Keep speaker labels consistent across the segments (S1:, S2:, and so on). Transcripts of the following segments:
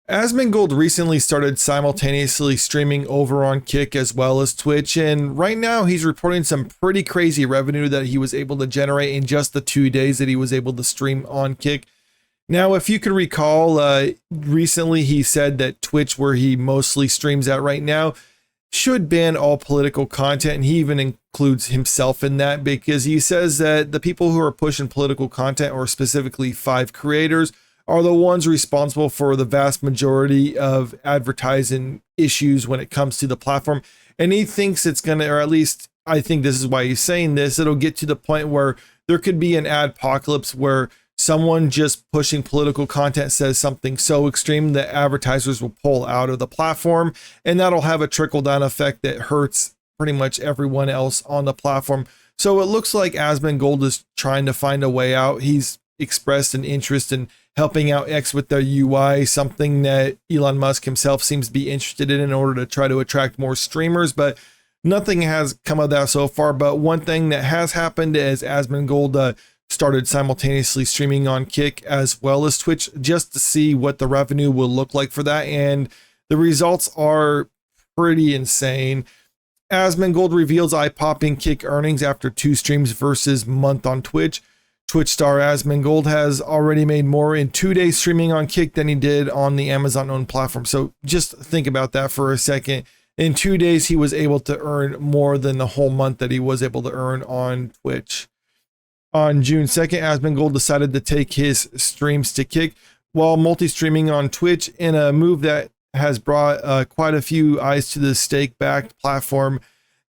S1: Asmongold recently started simultaneously streaming over on Kick as well as Twitch, and right now he's reporting some pretty crazy revenue that he was able to generate in just the 2 days that he was able to stream on Kick. Now, if you could recall, recently he said that Twitch, where he mostly streams at right now, should ban all political content, and he even includes himself in that because he says that the people who are pushing political content, or specifically 5 creators, are the ones responsible for the vast majority of advertising issues when it comes to the platform. And he thinks it's going to, or at least I think this is why he's saying this, it'll get to the point where there could be an adpocalypse where someone just pushing political content says something so extreme that advertisers will pull out of the platform, and that'll have a trickle down effect that hurts pretty much everyone else on the platform. So it looks like Asmongold is trying to find a way out. He's expressed an interest in helping out X with their UI, something that Elon Musk himself seems to be interested in order to try to attract more streamers, but nothing has come of that so far. But one thing that has happened is Asmongold started simultaneously streaming on Kick as well as Twitch just to see what the revenue will look like for that, and the results are pretty insane. Asmongold reveals eye-popping Kick earnings after 2 streams versus month on Twitch. Twitch star Asmongold has already made more in 2 days streaming on Kick than he did on the Amazon-owned platform. So just think about that for a second. In 2 days, he was able to earn more than the whole month that he was able to earn on Twitch. On June 2nd, Asmongold decided to take his streams to Kick while multi-streaming on Twitch in a move that has brought quite a few eyes to the stake-backed platform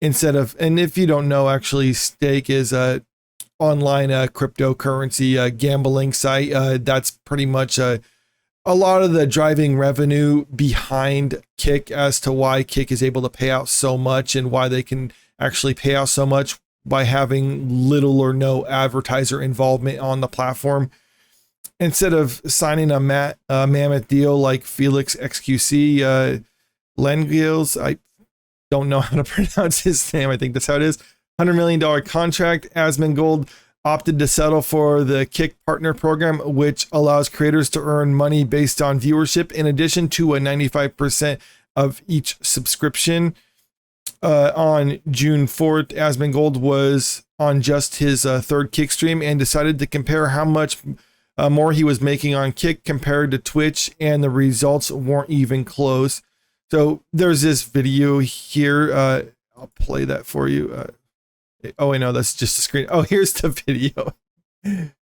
S1: instead of, and if you don't know, actually, Stake is a online cryptocurrency gambling site. That's pretty much a lot of the driving revenue behind Kick as to why Kick is able to pay out so much and why they can actually pay out so much by having little or no advertiser involvement on the platform. Instead of signing a mammoth deal like Felix XQC Lengils, I don't know how to pronounce his name. I think that's how it is. $100 million contract, Asmongold opted to settle for the Kick Partner Program, which allows creators to earn money based on viewership in addition to a 95% of each subscription. On June 4th, Asmongold was on just his 3rd Kick stream and decided to compare how much more he was making on Kick compared to Twitch, and the results weren't even close. So there's this video here. I'll play that for you. Oh, wait, no, that's just a screen. Oh, here's the video.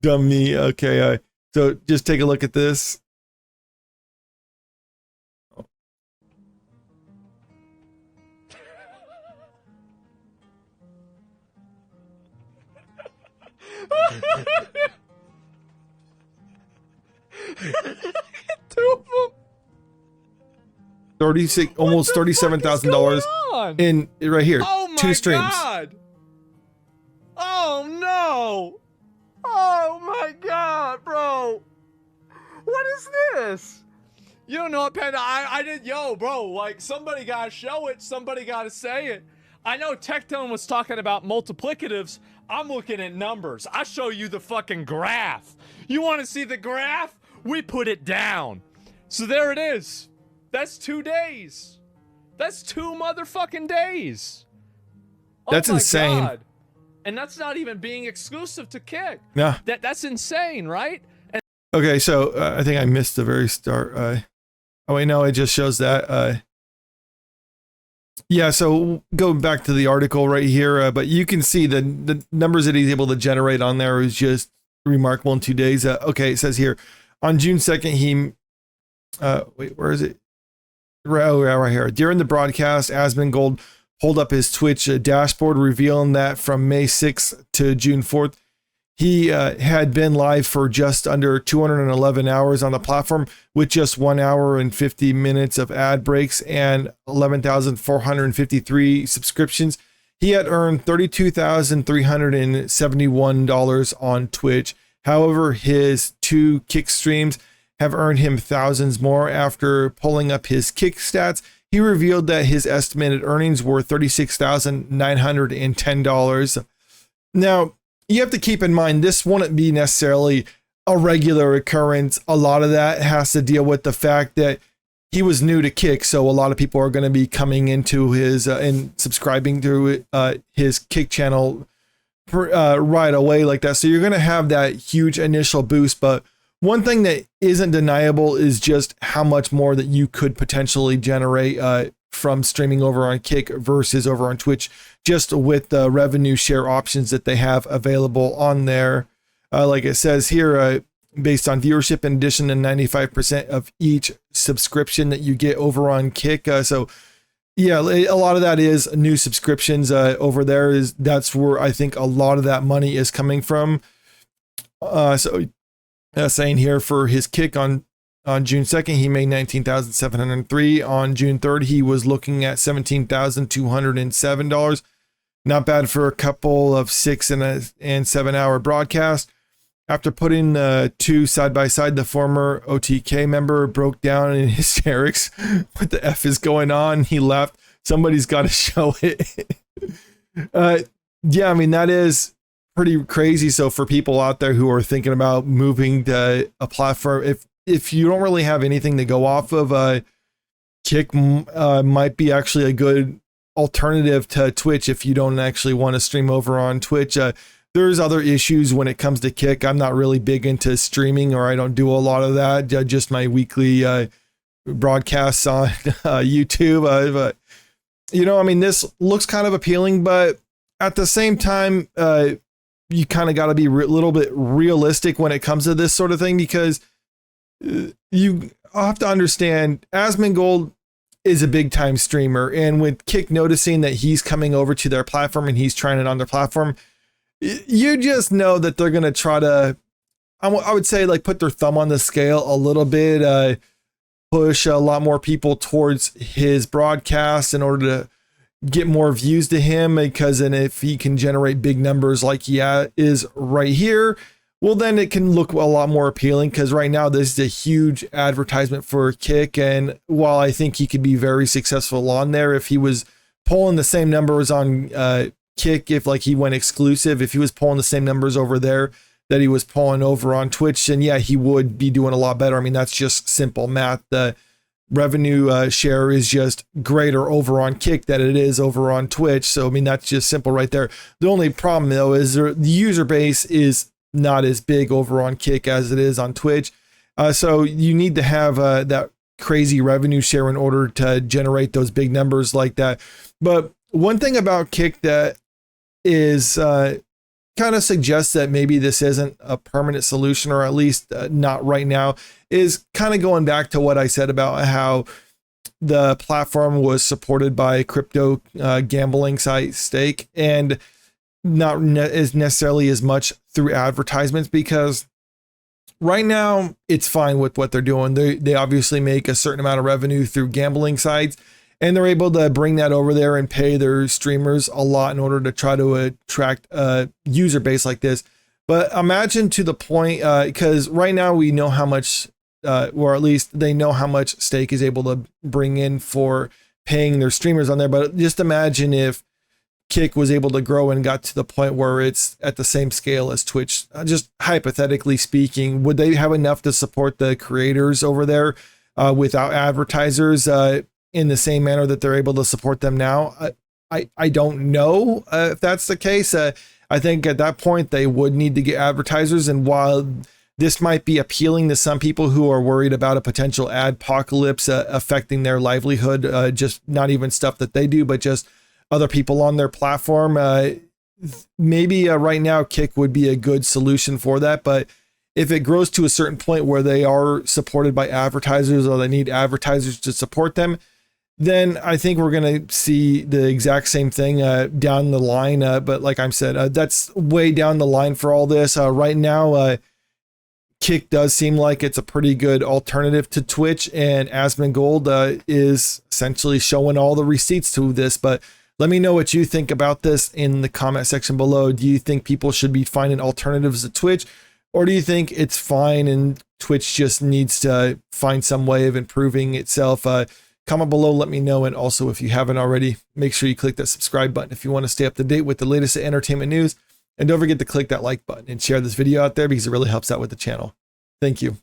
S1: Dumb me. Okay. So just take a look at this.
S2: Two of them.
S1: 36, almost $37,000 in right here.
S2: Oh my
S1: 2 streams.
S2: God. Oh no! Oh my God, bro! What is this? You don't know what, Panda? I did, yo, bro. Like, somebody gotta show it. Somebody gotta say it. I know Tectone was talking about multiplicatives. I'm looking at numbers. I show you the fucking graph. You want to see the graph? We put it down. So there it is. That's 2 days. That's 2 motherfucking days.
S1: That's insane.
S2: God. And that's not even being exclusive to Kick.
S1: Yeah.
S2: That's insane, right? And
S1: okay, so I think I missed the very start. Oh wait, no, it just shows that. Yeah, so go back to the article right here, but you can see the numbers that he's able to generate on there is just remarkable in 2 days. Okay, it says here on June 2nd, he wait, where is it? Right here. During the broadcast, Asmongold pulled up his Twitch dashboard, revealing that from May 6th to June 4th, he had been live for just under 211 hours on the platform with just 1 hour and 50 minutes of ad breaks and 11,453 subscriptions. He had earned $32,371 on Twitch. However, his 2 Kick streams have earned him thousands more. After pulling up his Kick stats, he revealed that his estimated earnings were $36,910. Now, you have to keep in mind, this wouldn't be necessarily a regular occurrence. A lot of that has to deal with the fact that he was new to Kick, so a lot of people are going to be coming into his and subscribing to his Kick channel right away like that. So you're going to have that huge initial boost. But one thing that isn't deniable is just how much more that you could potentially generate from streaming over on Kick versus over on Twitch, just with the revenue share options that they have available on there. Like it says here, based on viewership, in addition to 95% of each subscription that you get over on Kick. So yeah, a lot of that is new subscriptions over there. That's where I think a lot of that money is coming from. Saying here for his Kick on June 2nd, he made $19,703. On June 3rd, he was looking at $17,207. Not bad for a couple of 6 and 7 hour broadcasts. After putting the two side by side, the former OTK member broke down in hysterics. What the F is going on? He left. Somebody's got to show it. Yeah, I mean, that is pretty crazy. So for people out there who are thinking about moving to a platform, if you don't really have anything to go off of, Kick might be actually a good alternative to Twitch if you don't actually want to stream over on Twitch. There's other issues when it comes to Kick. I'm not really big into streaming, or I don't do a lot of that. Just my weekly broadcasts on YouTube. But, you know, I mean, this looks kind of appealing, but at the same time, you kind of got to be a little bit realistic when it comes to this sort of thing, because you have to understand Asmongold is a big time streamer. And with Kick noticing that he's coming over to their platform and he's trying it on their platform, you just know that they're going to try to, I would say, like, put their thumb on the scale a little bit, push a lot more people towards his broadcast in order to get more views to him, because then if he can generate big numbers like he is right here, well, then it can look a lot more appealing, because right now this is a huge advertisement for Kick. And while I think he could be very successful on there, if he was pulling the same numbers on Kick, if like he went exclusive, if he was pulling the same numbers over there that he was pulling over on Twitch, then yeah, he would be doing a lot better. I mean, that's just simple math. The revenue share is just greater over on Kick than it is over on Twitch. So I mean, that's just simple right there. The only problem though is the user base is not as big over on Kick as it is on Twitch. So you need to have that crazy revenue share in order to generate those big numbers like that. But one thing about Kick that is kind of suggests that maybe this isn't a permanent solution, or at least not right now, is kind of going back to what I said about how the platform was supported by crypto gambling site Stake, and not necessarily as much through advertisements, because right now it's fine with what they're doing. They obviously make a certain amount of revenue through gambling sites, and they're able to bring that over there and pay their streamers a lot in order to try to attract a user base like this. But imagine to the point, because right now we know how much, or at least they know how much Stake is able to bring in for paying their streamers on there. But just imagine if Kick was able to grow and got to the point where it's at the same scale as Twitch. Just hypothetically speaking, would they have enough to support the creators over there without advertisers in the same manner that they're able to support them now? I don't know if that's the case. I think at that point they would need to get advertisers. And while this might be appealing to some people who are worried about a potential adpocalypse affecting their livelihood, just not even stuff that they do, but just other people on their platform, maybe right now Kick would be a good solution for that. But if it grows to a certain point where they are supported by advertisers, or they need advertisers to support them, then I think we're going to see the exact same thing down the line. But like I said, that's way down the line for all this. Right now, Kick does seem like it's a pretty good alternative to Twitch, and Asmongold is essentially showing all the receipts to this. But let me know what you think about this in the comment section below. Do you think people should be finding alternatives to Twitch, or do you think it's fine and Twitch just needs to find some way of improving itself? Comment below, let me know. And also, if you haven't already, make sure you click that subscribe button if you want to stay up to date with the latest entertainment news. And don't forget to click that like button and share this video out there, because it really helps out with the channel. Thank you.